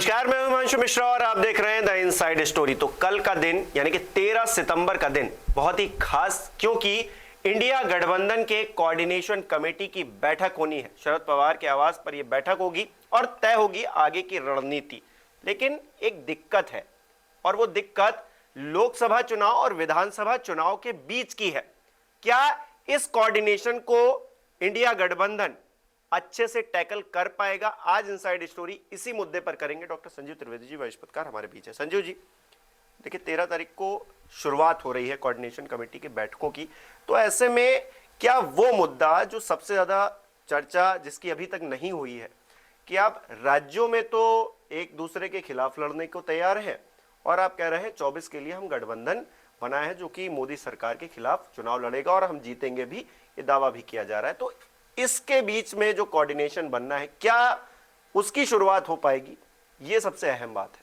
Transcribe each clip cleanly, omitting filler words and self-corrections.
नमस्कार, मैं हिमांशु मिश्रा और आप देख रहे हैं द इनसाइड स्टोरी। तो कल का दिन यानी कि 13 सितंबर का दिन बहुत ही खास, क्योंकि इंडिया गठबंधन के कोऑर्डिनेशन कमेटी की बैठक होनी है। शरद पवार के आवास पर यह बैठक होगी और तय होगी आगे की रणनीति। लेकिन एक दिक्कत है, और वो दिक्कत लोकसभा चुनाव और विधानसभा चुनाव के बीच की है। क्या इस कोऑर्डिनेशन को इंडिया गठबंधन अच्छे से टैकल कर पाएगा? आज इनसाइड स्टोरी इसी मुद्दे पर करेंगे। डॉक्टर संजीव त्रिवेदी जी, वरिष्ठ पत्रकार, हमारे बीच है। संजीव जी, देखिए 13 तारीख को शुरुआत हो रही है कोऑर्डिनेशन कमेटी की बैठकों की, तो ऐसे में क्या वो मुद्दा जो सबसे ज्यादा चर्चा जिसकी अभी तक नहीं हुई है कि आप राज्यों में तो एक दूसरे के खिलाफ लड़ने को तैयार है और आप कह रहे हैं 24 के लिए हम गठबंधन बनाए हैं जो कि मोदी सरकार के खिलाफ चुनाव लड़ेगा और हम जीतेंगे भी, ये दावा भी किया जा रहा है। तो इसके बीच में जो कोऑर्डिनेशन बनना है, क्या उसकी शुरुआत हो पाएगी? ये सबसे अहम बात है।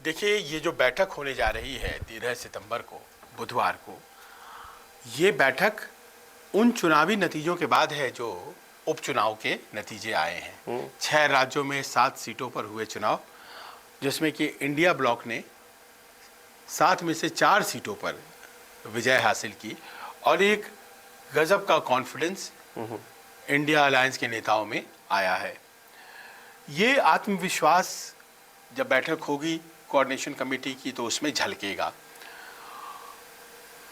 देखिए, ये जो बैठक होने जा रही है 13 सितंबर को, बुधवार को, ये बैठक उन चुनावी नतीजों के बाद है जो उपचुनाव के नतीजे आए हैं। 6 राज्यों में 7 सीटों पर हुए चुनाव, जिसमें कि इंडिया ब्लॉक ने 7 में से 4 सीटों पर विजय हासिल की और एक गजब का कॉन्फिडेंस इंडिया अलायंस के नेताओं में आया है। ये आत्मविश्वास जब बैठक होगी कोऑर्डिनेशन कमेटी की तो उसमें झलकेगा।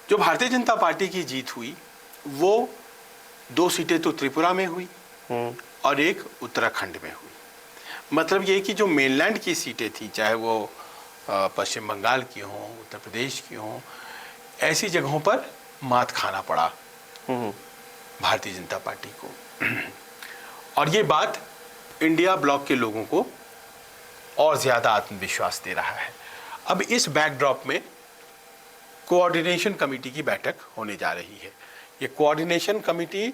जो भारतीय जनता पार्टी की जीत हुई वो 2 सीटें तो त्रिपुरा में हुई और एक उत्तराखंड में हुई। मतलब ये कि जो मेनलैंड की सीटें थी, चाहे वो पश्चिम बंगाल की हों, उत्तर प्रदेश की हों, ऐसी जगहों पर मात खाना पड़ा भारतीय जनता पार्टी को। और ये बात इंडिया ब्लॉक के लोगों को और ज्यादा आत्मविश्वास दे रहा है। अब इस बैकड्रॉप में कोऑर्डिनेशन कमेटी की बैठक होने जा रही है। ये कोऑर्डिनेशन कमेटी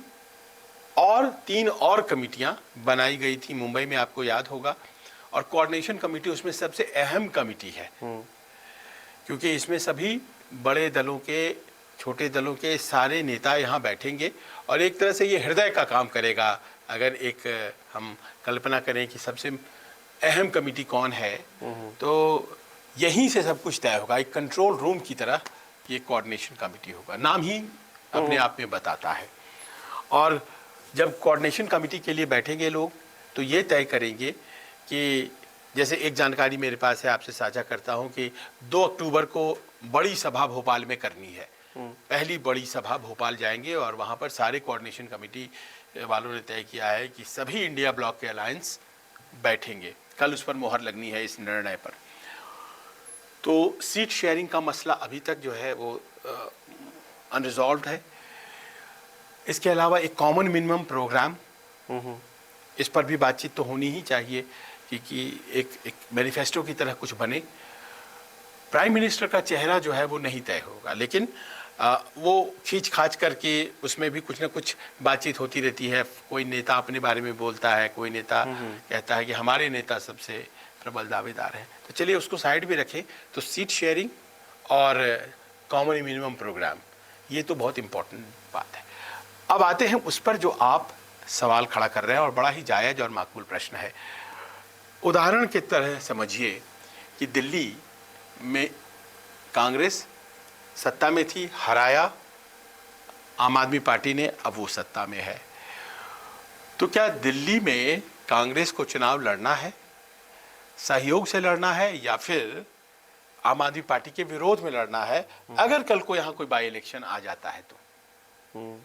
और 3 और कमेटियां बनाई गई थी मुंबई में, आपको याद होगा, और कोऑर्डिनेशन कमेटी उसमें सबसे अहम कमेटी है क्योंकि इसमें सभी बड़े दलों के, छोटे दलों के सारे नेता यहाँ बैठेंगे और एक तरह से ये हृदय का काम करेगा। अगर एक हम कल्पना करें कि सबसे अहम कमेटी कौन है, तो यहीं से सब कुछ तय होगा। एक कंट्रोल रूम की तरह ये कोऑर्डिनेशन कमेटी होगा, नाम ही अपने आप में बताता है। और जब कोऑर्डिनेशन कमेटी के लिए बैठेंगे लोग तो ये तय करेंगे कि, जैसे एक जानकारी मेरे पास है, आपसे साझा करता हूँ कि 2 अक्टूबर को बड़ी सभा भोपाल में करनी है। पहली बड़ी सभा भोपाल जाएंगे और वहाँ पर सारे कोऑर्डिनेशन कमेटी वालों ने तय किया है कि सभी इंडिया ब्लॉक के अलायंस बैठेंगे। कल उस पर मोहर लगनी है इस निर्णय पर। तो सीट शेयरिंग का मसला अभी तक जो है वो अनरिजॉल्व्ड है। इसके अलावा एक कॉमन मिनिमम प्रोग्राम, इस पर भी बातचीत तो होनी ही चाहिए कि एक मैनिफेस्टो की तरह कुछ बने। प्राइम मिनिस्टर का चेहरा जो है वो नहीं तय होगा, लेकिन वो खींच खाच करके उसमें भी कुछ ना कुछ बातचीत होती रहती है। कोई नेता अपने बारे में बोलता है, कोई नेता कहता है कि हमारे नेता सबसे प्रबल दावेदार हैं। तो चलिए उसको साइड में रखें। तो सीट शेयरिंग और कॉमन मिनिमम प्रोग्राम, ये तो बहुत इम्पोर्टेंट बात है। अब आते हैं उस पर जो आप सवाल खड़ा कर रहे हैं और बड़ा ही जायज़ और माकूल प्रश्न है। उदाहरण की तरह समझिए कि दिल्ली में कांग्रेस सत्ता में थी, हराया आम आदमी पार्टी ने, अब वो सत्ता में है। तो क्या दिल्ली में कांग्रेस को चुनाव लड़ना है, सहयोग से लड़ना है, या फिर आम आदमी पार्टी के विरोध में लड़ना है अगर कल को यहाँ कोई बाई इलेक्शन आ जाता है तो?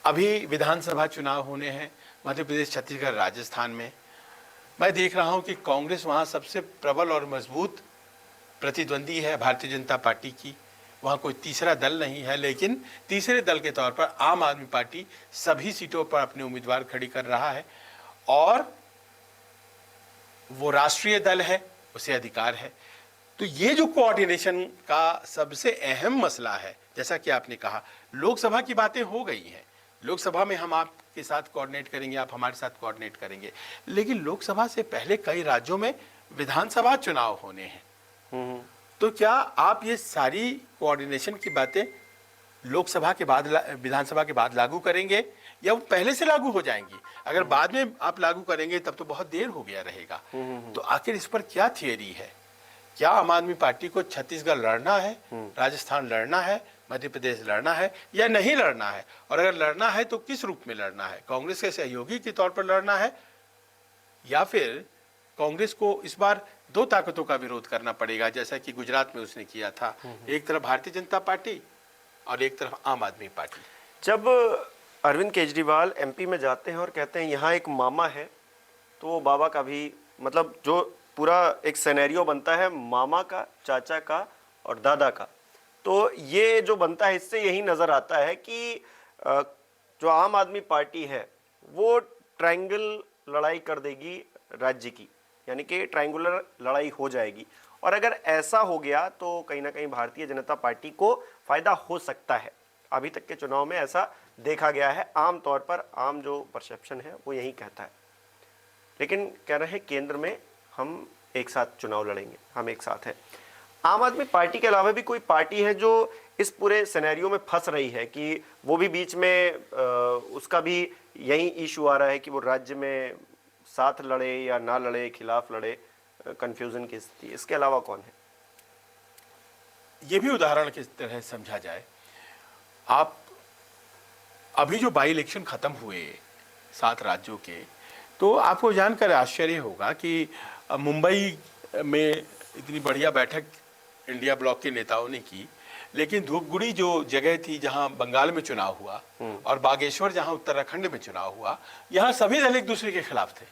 अभी विधानसभा चुनाव होने हैं मध्य प्रदेश, छत्तीसगढ़, राजस्थान में। मैं देख रहा हूं कि कांग्रेस वहां सबसे प्रबल और मजबूत प्रतिद्वंदी है भारतीय जनता पार्टी की। वहां कोई तीसरा दल नहीं है, लेकिन तीसरे दल के तौर पर आम आदमी पार्टी सभी सीटों पर अपने उम्मीदवार खड़ी कर रहा है और वो राष्ट्रीय दल है, उसे अधिकार है। तो ये जो कोऑर्डिनेशन का सबसे अहम मसला है, जैसा कि आपने कहा, लोकसभा की बातें हो गई हैं। लोकसभा में हम आपके साथ कोऑर्डिनेट करेंगे, आप हमारे साथ कोऑर्डिनेट करेंगे, लेकिन लोकसभा से पहले कई राज्यों में विधानसभा चुनाव होने हैं। तो क्या आप ये सारी कोऑर्डिनेशन की बातें लोकसभा के बाद विधानसभा के बाद लागू करेंगे या वो पहले से लागू हो जाएंगी। अगर बाद में आप लागू करेंगे तब तो बहुत देर हो गया रहेगा। तो आखिर इस पर क्या थियरी है? क्या आम आदमी पार्टी को छत्तीसगढ़ लड़ना है, राजस्थान लड़ना है, मध्य प्रदेश लड़ना है या नहीं लड़ना है? और अगर लड़ना है तो किस रूप में लड़ना है? कांग्रेस के सहयोगी के तौर पर लड़ना है या फिर कांग्रेस को इस बार दो ताकतों का विरोध करना पड़ेगा, जैसा कि गुजरात में उसने किया था। एक तरफ भारतीय जनता पार्टी और एक तरफ आम आदमी पार्टी। जब अरविंद केजरीवाल एमपी में जाते हैं और कहते हैं यहाँ एक मामा है, तो वो बाबा का भी मतलब जो पूरा एक सिनेरियो बनता है मामा का, चाचा का और दादा का, तो ये जो बनता है इससे यही नज़र आता है कि जो आम आदमी पार्टी है वो ट्रायंगल लड़ाई कर देगी राज्य की, यानी कि ट्रायंगुलर लड़ाई हो जाएगी। और अगर ऐसा हो गया तो कहीं ना कहीं भारतीय जनता पार्टी को फायदा हो सकता है। अभी तक के चुनाव में ऐसा देखा गया है, आम तौर पर आम जो परसेप्शन है वो यही कहता है। लेकिन कह रहे हैं केंद्र में हम एक साथ चुनाव लड़ेंगे, हम एक साथ हैं। आम आदमी पार्टी के अलावा भी कोई पार्टी है जो इस पूरे सिनेरियो में फंस रही है कि वो भी बीच में उसका भी यही इशू आ रहा है कि वो राज्य में साथ लड़े या ना लड़े, खिलाफ लड़े, कंफ्यूजन की स्थिति। इसके अलावा कौन है? ये भी उदाहरण किस तरह समझा जाए, आप अभी जो बाई इलेक्शन खत्म हुए 7 राज्यों के, तो आपको जानकर आश्चर्य होगा कि मुंबई में इतनी बढ़िया बैठक इंडिया ब्लॉक के नेताओं ने की, लेकिन धूपगुड़ी जो जगह थी जहां बंगाल में चुनाव हुआ और बागेश्वर जहां उत्तराखंड में चुनाव हुआ, यहाँ सभी दल एक दूसरे के खिलाफ थे।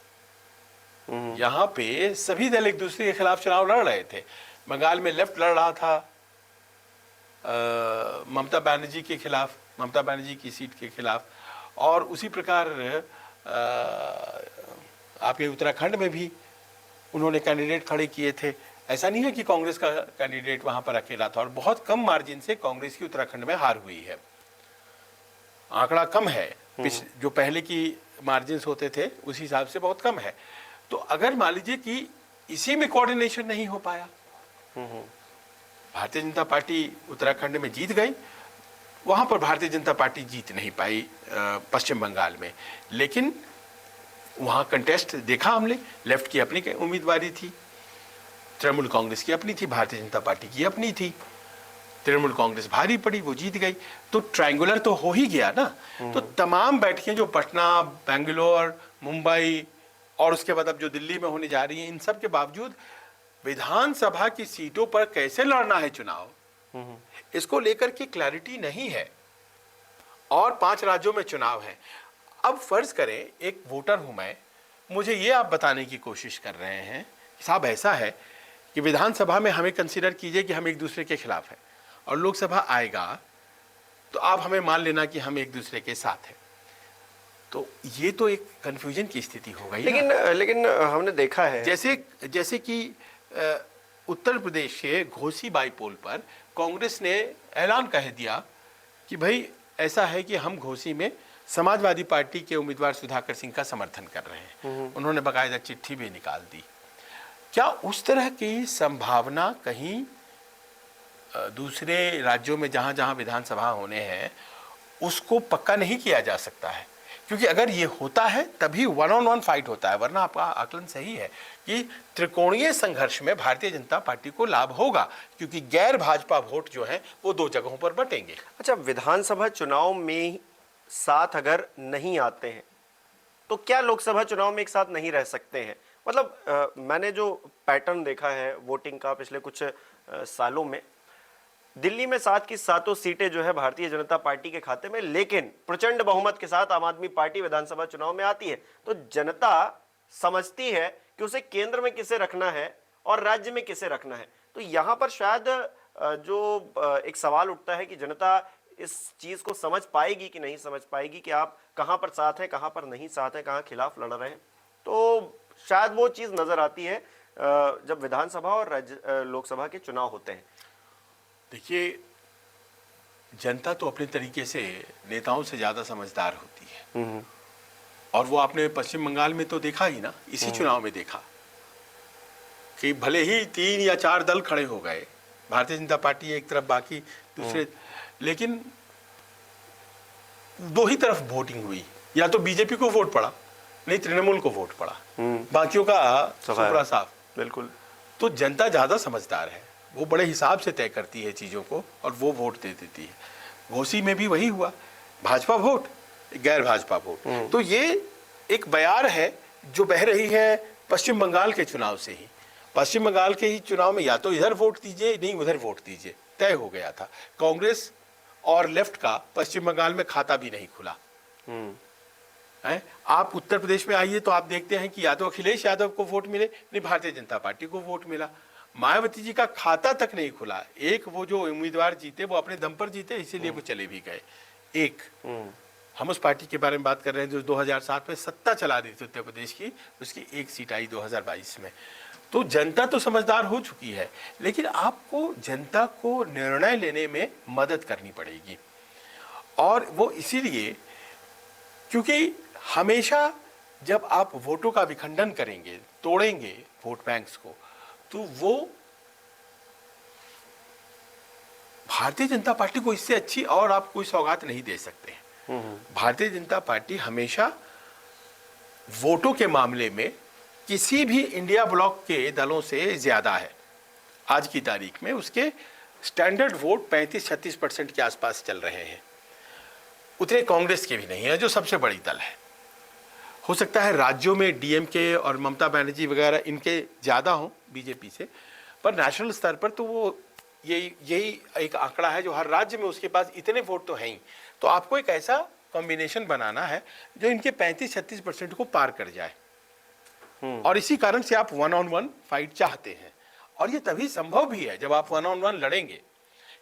यहाँ पे सभी दल एक दूसरे के खिलाफ चुनाव लड़ रहे थे। बंगाल में लेफ्ट लड़ रहा था ममता बनर्जी के खिलाफ, ममता बनर्जी की सीट के खिलाफ, और उसी प्रकार आपके उत्तराखंड में भी उन्होंने कैंडिडेट खड़े किए थे। ऐसा नहीं है कि कांग्रेस का कैंडिडेट वहां पर अकेला था, और बहुत कम मार्जिन से कांग्रेस की उत्तराखंड में हार हुई है। आंकड़ा कम है, जो पहले की मार्जिन होते थे उस हिसाब से बहुत कम है। तो अगर मान लीजिए कि इसी में कोऑर्डिनेशन नहीं हो पाया, भारतीय जनता पार्टी उत्तराखंड में जीत गई, वहां पर भारतीय जनता पार्टी जीत नहीं पाई पश्चिम बंगाल में, लेकिन वहां कंटेस्ट देखा हमने, लेफ्ट की अपनी उम्मीदवारी थी, तृणमूल कांग्रेस की अपनी थी, भारतीय जनता पार्टी की अपनी थी। तृणमूल कांग्रेस भारी पड़ी, वो जीत गई, तो ट्रायंगुलर तो हो ही गया ना। तो तमाम बैठकें जो पटना, बेंगलोर, मुंबई और उसके बाद अब जो दिल्ली में होने जा रही हैं, इन सब के बावजूद विधानसभा की सीटों पर कैसे लड़ना है चुनाव, इसको लेकर के क्लैरिटी नहीं है। और 5 राज्यों में चुनाव है। अब फर्ज करें एक वोटर हूं मैं, मुझे ये आप बताने की कोशिश कर रहे हैं कि साहब ऐसा है कि विधानसभा में हमें कंसीडर कीजिए कि हम एक दूसरे के खिलाफ हैं, और लोकसभा आएगा तो आप हमें मान लेना कि हम एक दूसरे के साथ हैं। तो ये तो एक कंफ्यूजन की स्थिति हो गई। लेकिन हमने देखा है जैसे कि उत्तर प्रदेश के घोसी बाईपोल पर कांग्रेस ने ऐलान कह दिया कि भाई ऐसा है कि हम घोसी में समाजवादी पार्टी के उम्मीदवार सुधाकर सिंह का समर्थन कर रहे हैं। उन्होंने बाकायदा चिट्ठी भी निकाल दी। क्या उस तरह की संभावना कहीं दूसरे राज्यों में जहां जहां विधानसभा होने हैं उसको पक्का नहीं किया जा सकता है? क्योंकि अगर ये होता है तभी 1-on-1 फाइट होता है, वरना आपका आकलन सही है कि त्रिकोणीय संघर्ष में भारतीय जनता पार्टी को लाभ होगा, क्योंकि गैर भाजपा वोट जो है वो 2 जगहों पर बटेंगे। अच्छा, विधानसभा चुनाव में साथ अगर नहीं आते हैं तो क्या लोकसभा चुनाव में एक साथ नहीं रह सकते हैं? मतलब मैंने जो पैटर्न देखा है वोटिंग का पिछले कुछ सालों में, दिल्ली में 7 की 7 सीटें जो है भारतीय जनता पार्टी के खाते में, लेकिन प्रचंड बहुमत के साथ आम आदमी पार्टी विधानसभा चुनाव में आती है। तो जनता समझती है कि उसे केंद्र में किसे रखना है और राज्य में किसे रखना है। तो यहां पर शायद जो एक सवाल उठता है कि जनता इस चीज को समझ पाएगी कि नहीं समझ पाएगी कि आप कहां पर साथ हैं, कहां पर नहीं साथ हैं, कहां खिलाफ लड़ रहे हैं। तो शायद वो चीज नजर आती है जब विधानसभा और लोकसभा के चुनाव होते हैं। देखिए, जनता तो अपने तरीके से नेताओं से ज्यादा समझदार होती है, और वो आपने पश्चिम बंगाल में तो देखा ही ना, इसी चुनाव में देखा कि भले ही 3 या 4 दल खड़े हो गए, भारतीय जनता पार्टी एक तरफ बाकी दूसरे, लेकिन दो ही तरफ वोटिंग हुई, या तो बीजेपी को वोट पड़ा, नहीं तृणमूल को वोट पड़ा, बाकियों का सुपरा साफ। बिल्कुल। तो जनता ज्यादा समझदार है, वो बड़े हिसाब से तय करती है चीजों को और वो वोट दे देती है। घोसी में भी वही हुआ, भाजपा वोट, गैर भाजपा वोट। तो ये एक बयार है जो बह रही है पश्चिम बंगाल के चुनाव से ही। पश्चिम बंगाल के ही चुनाव में या तो इधर वोट दीजिए, नहीं उधर वोट दीजिए, तय हो गया था। कांग्रेस और लेफ्ट का पश्चिम बंगाल में खाता भी नहीं खुला है। आप उत्तर प्रदेश में आइए तो आप देखते हैं कि या तो अखिलेश यादव को वोट मिले, नहीं भारतीय जनता पार्टी को वोट मिला। मायावती जी का खाता तक नहीं खुला। एक वो जो उम्मीदवार जीते वो अपने दम पर जीते, इसीलिए वो चले भी गए। एक हम उस पार्टी के बारे में बात कर रहे हैं जो 2007 में सत्ता चला रही थी उत्तर प्रदेश की, उसकी एक सीट आई 2022 में। तो जनता तो समझदार हो चुकी है, लेकिन आपको जनता को निर्णय लेने में मदद करनी पड़ेगी। और वो इसीलिए क्योंकि हमेशा जब आप वोटों का विखंडन करेंगे, तोड़ेंगे वोट बैंक्स को, तो वो भारतीय जनता पार्टी को इससे अच्छी और आप कोई सौगात नहीं दे सकते हैं। भारतीय जनता पार्टी हमेशा वोटों के मामले में किसी भी इंडिया ब्लॉक के दलों से ज्यादा है। आज की तारीख में उसके स्टैंडर्ड वोट 35-36% के आसपास चल रहे हैं। उतने कांग्रेस के भी नहीं है जो सबसे बड़ी दल है। हो सकता है राज्यों में डीएमके और ममता बनर्जी वगैरह इनके ज़्यादा हों बीजेपी से, पर नेशनल स्तर पर तो वो यही एक आंकड़ा है जो हर राज्य में उसके पास इतने वोट तो हैं ही। तो आपको एक ऐसा कॉम्बिनेशन बनाना है जो इनके 35-36% को पार कर जाए। और इसी कारण से आप 1-on-1 फाइट चाहते हैं, और ये तभी संभव भी है जब आप 1-on-1 लड़ेंगे।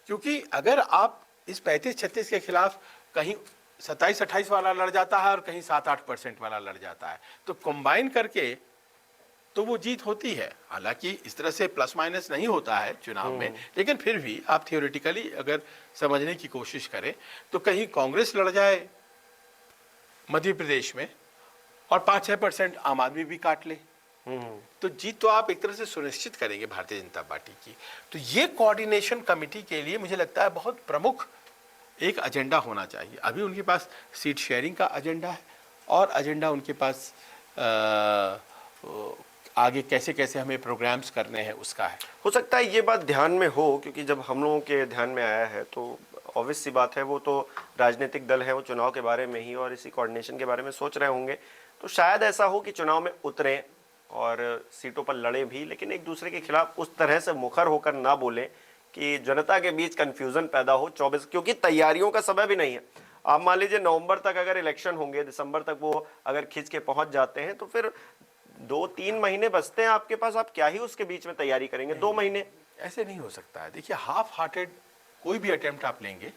क्योंकि अगर आप इस 35-36 के खिलाफ कहीं 27-28 वाला लड़ जाता है और कहीं 7-8% वाला लड़ जाता है, तो कंबाइन करके तो वो जीत होती है। हालांकि इस तरह से प्लस माइनस नहीं होता है चुनाव में, लेकिन फिर भी आप थियोरेटिकली अगर समझने की कोशिश करें तो कहीं कांग्रेस लड़ जाए मध्य प्रदेश में और 5-6% आम आदमी भी काट ले, तो जीत तो आप एक तरह से सुनिश्चित करेंगे भारतीय जनता पार्टी की। तो ये कोऑर्डिनेशन कमेटी के लिए मुझे लगता है बहुत प्रमुख एक एजेंडा होना चाहिए। अभी उनके पास सीट शेयरिंग का एजेंडा है और एजेंडा उनके पास आगे कैसे कैसे हमें प्रोग्राम्स करने हैं उसका है। हो सकता है ये बात ध्यान में हो, क्योंकि जब हम लोगों के ध्यान में आया है तो ऑब्वियस सी बात है, वो तो राजनीतिक दल है, वो चुनाव के बारे में ही और इसी कोऑर्डिनेशन के बारे में सोच रहे होंगे। तो शायद ऐसा हो कि चुनाव में उतरें और सीटों पर लड़ें भी, लेकिन एक दूसरे के खिलाफ उस तरह से मुखर होकर ना बोलें कि जनता के बीच कंफ्यूजन पैदा हो। 24 क्योंकि तैयारियों का समय भी नहीं है। आप मान लीजिए नवंबर तक अगर इलेक्शन होंगे, दिसंबर तक वो अगर खिंच के पहुंच जाते हैं, तो फिर 2-3 महीने बचते हैं आपके पास, आप क्या ही उसके बीच में तैयारी करेंगे? 2 महीने ऐसे नहीं हो सकता है। देखिए, हाफ हार्टेड कोई भी अटेम्प्ट आप लेंगे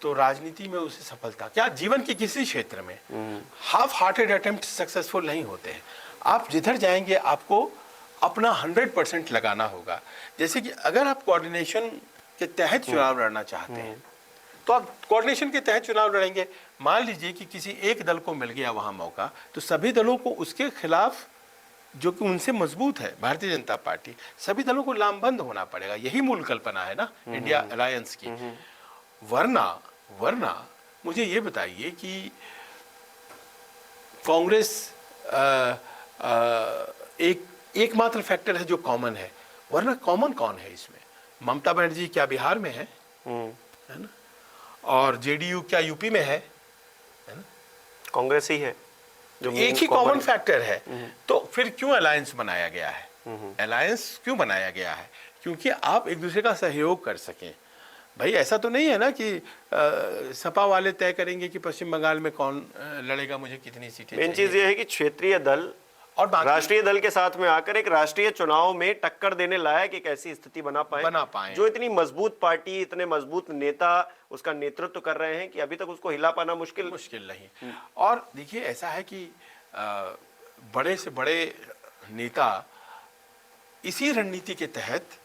तो राजनीति में उसे सफलता क्या, जीवन के किसी क्षेत्र में हाफ हार्टेड अटेम्प्ट सक्सेसफुल नहीं होते हैं। आप जिधर जाएंगे आपको अपना 100% लगाना होगा। जैसे कि अगर आप कोऑर्डिनेशन के तहत चुनाव लड़ना चाहते हैं तो आप कोऑर्डिनेशन के तहत चुनाव लड़ेंगे। मान लीजिए कि किसी एक दल को मिल गया वहां मौका, तो सभी दलों को उसके खिलाफ जो कि उनसे मजबूत है भारतीय जनता पार्टी, सभी दलों को लामबंद होना पड़ेगा। यही मूल कल्पना है ना इंडिया अलायंस की। वरना मुझे ये बताइए कि कांग्रेस एकमात्र फैक्टर है जो कॉमन है, वरना कॉमन कौन है इसमें? ममता बनर्जी क्या बिहार में है ना? और जेडीयू क्या यूपी में है ना? कांग्रेस ही है जो एक ही कॉमन फैक्टर है। तो फिर क्यों अलायंस बनाया गया है? अलायंस क्यों बनाया गया है? क्योंकि आप एक दूसरे का सहयोग कर सकें। भाई ऐसा तो नहीं है ना कि सपा वाले तय करेंगे कि पश्चिम बंगाल में कौन लड़ेगा, मुझे कितनी सीटें। मेन चीज ये है कि क्षेत्रीय दल और राष्ट्रीय दल के साथ में आकर एक राष्ट्रीय चुनाव में टक्कर देने लायक एक ऐसी स्थिति बना पाए जो इतनी मजबूत पार्टी, इतने मजबूत नेता उसका नेतृत्व कर रहे हैं कि अभी तक उसको हिला पाना मुश्किल नहीं। और देखिए, ऐसा है कि बड़े से बड़े नेता इसी रणनीति के तहत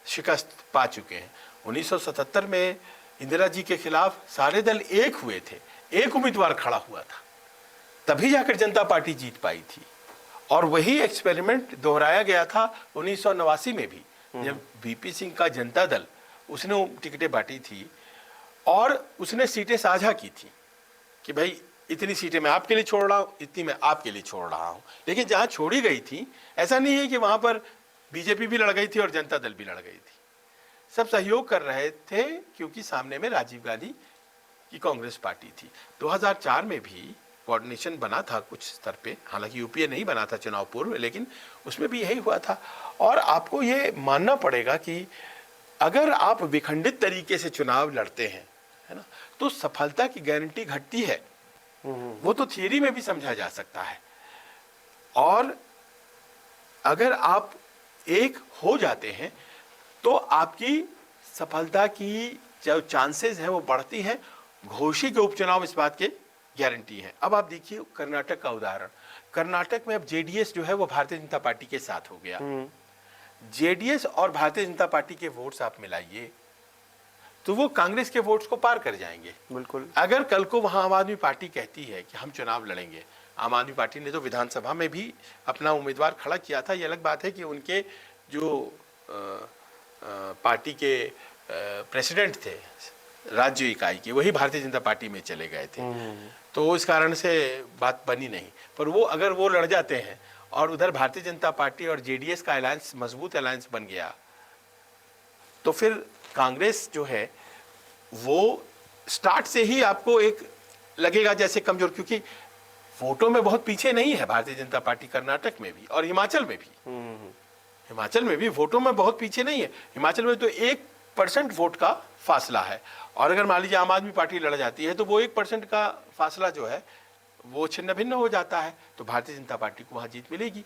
शिकस्त पा चुके हैं। 1977 में इंदिरा जी के खिलाफ सारे दल एक हुए थे, एक उम्मीदवार खड़ा हुआ था, तभी जाकर जनता पार्टी जीत पाई थी। और वही एक्सपेरिमेंट दोहराया गया था 1989 में भी, जब वीपी सिंह का जनता दल उसने टिकटें बांटी थी और उसने सीटें साझा की थी। कि भाई इतनी सीटें मैं आपके लिए छोड़ रहा हूँ, इतनी मैं आपके लिए छोड़ रहा हूँ। लेकिन जहाँ छोड़ी गई थी, ऐसा नहीं है कि वहाँ पर बीजेपी भी लड़ गई थी और जनता दल भी लड़ गई थी। सब सहयोग कर रहे थे क्योंकि सामने में राजीव गांधी की कांग्रेस पार्टी थी। 2004 में भी कोऑर्डिनेशन बना था कुछ स्तर पे, हालांकि यूपीए नहीं बना था चुनाव पूर्व, लेकिन उसमें भी यही हुआ था। और आपको ये मानना पड़ेगा कि अगर आप विखंडित तरीके से चुनाव लड़ते हैं, है ना, तो सफलता की गारंटी घटती है। वो तो थियरी में भी समझा जा सकता है। और अगर आप एक हो जाते हैं तो आपकी सफलता की जो चांसेस है वो बढ़ती हैं। घोषी के उपचुनाव इस बात के गारंटी है। अब आप देखिए कर्नाटक का उदाहरण। कर्नाटक में अब जेडीएस जो है वो भारतीय जनता पार्टी के साथ हो गया। जेडीएस और भारतीय जनता पार्टी के वोट्स आप मिलाइए तो वो कांग्रेस के वोट्स को पार कर जाएंगे। बिल्कुल। अगर कल को वहां आम आदमी पार्टी कहती है कि हम चुनाव लड़ेंगे, आम आदमी पार्टी ने तो विधानसभा में भी अपना उम्मीदवार खड़ा किया था। ये अलग बात है कि उनके जो पार्टी के प्रेसिडेंट थे राज्य इकाई के, वही भारतीय जनता पार्टी में चले गए थे, तो इस कारण से बात बनी नहीं। पर वो अगर वो लड़ जाते हैं और उधर भारतीय जनता पार्टी और जेडीएस का अलायंस मजबूत अलायंस बन गया, तो फिर कांग्रेस जो है वो स्टार्ट से ही आपको एक लगेगा जैसे कमजोर, क्योंकि वोटों में बहुत पीछे नहीं है भारतीय जनता पार्टी कर्नाटक में भी और हिमाचल में भी। हिमाचल में भी वोटों में बहुत पीछे नहीं है। हिमाचल में तो 1% वोट का फासला है, और अगर मान लीजिए आम आदमी पार्टी लड़ जाती है तो वो 1% का फासला जो है वो छिन्न भिन्न हो जाता है, तो भारतीय जनता पार्टी को वहाँ जीत मिलेगी।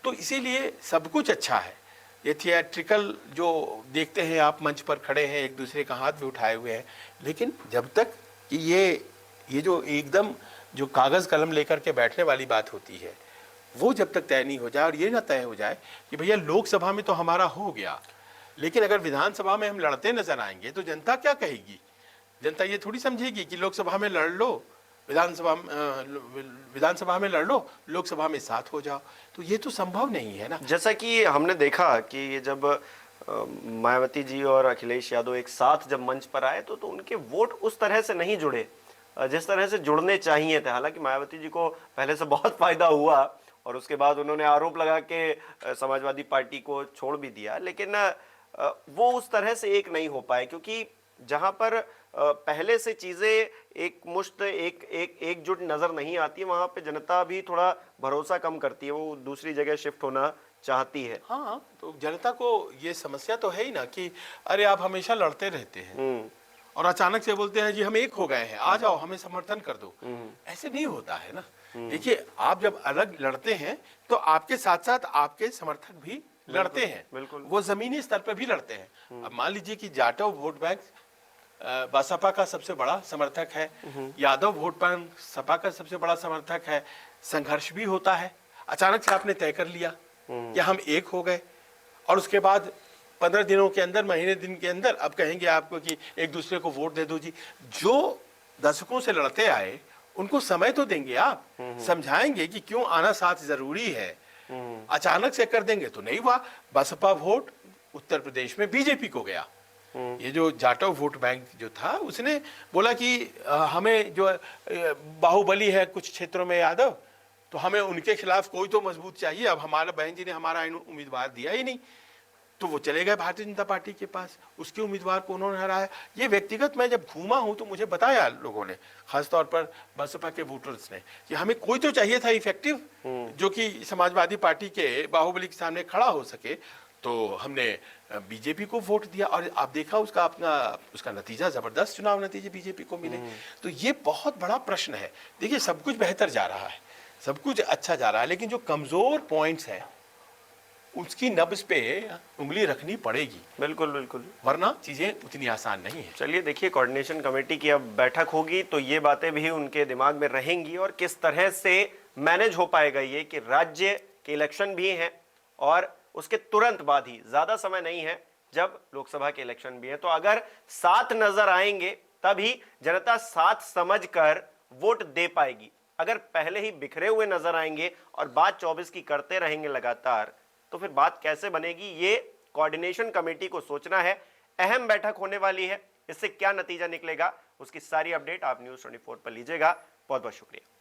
तो इसीलिए सब कुछ अच्छा है। ये थिएट्रिकल जो देखते हैं आप, मंच पर खड़े हैं, एक दूसरे का हाथ भी उठाए हुए हैं, लेकिन जब तक कि ये जो एकदम जो कागज़ कलम लेकर के बैठने वाली बात होती है, वो जब तक तय नहीं हो जाए और ये ना तय हो जाए कि भैया लोकसभा में तो हमारा हो गया, लेकिन अगर विधानसभा में हम लड़ते नजर आएंगे तो जनता क्या कहेगी? जनता ये थोड़ी समझेगी कि लोकसभा में लड़ लो, विधानसभा में लड़ लो, लोकसभा में साथ हो जाओ, तो ये तो संभव नहीं है ना। जैसा कि हमने देखा कि जब मायावती जी और अखिलेश यादव एक साथ जब मंच पर आए तो उनके वोट उस तरह से नहीं जुड़े जिस तरह से जुड़ने चाहिए थे। हालांकि मायावती जी को पहले से बहुत फायदा हुआ और उसके बाद उन्होंने आरोप लगा के समाजवादी पार्टी को छोड़ भी दिया, लेकिन वो उस तरह से एक नहीं हो पाए, क्योंकि जहां पर पहले से चीजें एक मुश्त एकजुट नजर नहीं आती है, वहां पे जनता भी थोड़ा भरोसा कम करती है, वो दूसरी जगह शिफ्ट होना चाहती है। हाँ, तो जनता को ये समस्या तो है ही ना कि अरे आप हमेशा लड़ते रहते हैं और अचानक से बोलते हैं जी हम एक हो गए हैं, आ जाओ हमें समर्थन कर दो। ऐसे नहीं होता है ना। देखिए, आप जब अलग लड़ते हैं तो आपके साथ साथ आपके समर्थक भी लड़ते हैं, बिल्कुल। वो जमीनी स्तर पर भी लड़ते हैं। अब मान लीजिए कि जाटव वोट बैंक बसपा का सबसे बड़ा समर्थक है, यादव वोट बैंक सपा का सबसे बड़ा समर्थक है, संघर्ष भी होता है। अचानक से आपने तय कर लिया कि हम एक हो गए और उसके बाद 15 दिनों के अंदर, महीने दिन के अंदर अब कहेंगे आपको कि एक दूसरे को वोट दे दो जी। जो दशकों से लड़ते आए उनको समय तो देंगे, आप समझाएंगे कि क्यों आना साथ जरूरी है। अचानक से कर देंगे तो नहीं हुआ। बसपा वोट उत्तर प्रदेश में बीजेपी को गया। ये जो जाटव वोट बैंक जो था उसने बोला कि हमें जो बाहुबली है कुछ क्षेत्रों में यादव, तो हमें उनके खिलाफ कोई तो मजबूत चाहिए। अब हमारा बहन जी ने हमारा उम्मीदवार दिया ही नहीं, तो वो चले गए भारतीय जनता पार्टी के पास, उसके उम्मीदवार को उन्होंने हराया। ये व्यक्तिगत मैं जब घूमा हूं तो मुझे बताया लोगों ने, खासतौर पर बसपा के वोटर्स ने, कि हमें कोई तो चाहिए था इफेक्टिव जो कि समाजवादी पार्टी के बाहुबली के सामने खड़ा हो सके। तो हमने बीजेपी को वोट दिया और आप देखा उसका नतीजा, जबरदस्त चुनाव नतीजे बीजेपी को मिले। तो ये बहुत बड़ा प्रश्न है। देखिए, सब कुछ बेहतर जा रहा है, सब कुछ अच्छा जा रहा है, लेकिन जो कमजोर पॉइंट्स हैं उसकी नब्ज पे उंगली रखनी पड़ेगी। बिल्कुल बिल्कुल, वरना चीजें उतनी आसान नहीं है। चलिए देखिए, कोऑर्डिनेशन कमेटी की अब बैठक होगी तो ये बातें भी उनके दिमाग में रहेंगी और किस तरह से मैनेज हो पाएगा ये कि राज्य के इलेक्शन भी हैं और उसके तुरंत बाद ही, ज्यादा समय नहीं है, जब लोकसभा के इलेक्शन भी है। तो अगर साथ नजर आएंगे तभी जनता साथ समझकर वोट दे पाएगी। अगर पहले ही बिखरे हुए नजर आएंगे और बात 24 की करते रहेंगे लगातार, तो फिर बात कैसे बनेगी? ये कोऑर्डिनेशन कमेटी को सोचना है। अहम बैठक होने वाली है, इससे क्या नतीजा निकलेगा उसकी सारी अपडेट आप न्यूज़ 24 पर लीजिएगा। बहुत बहुत शुक्रिया।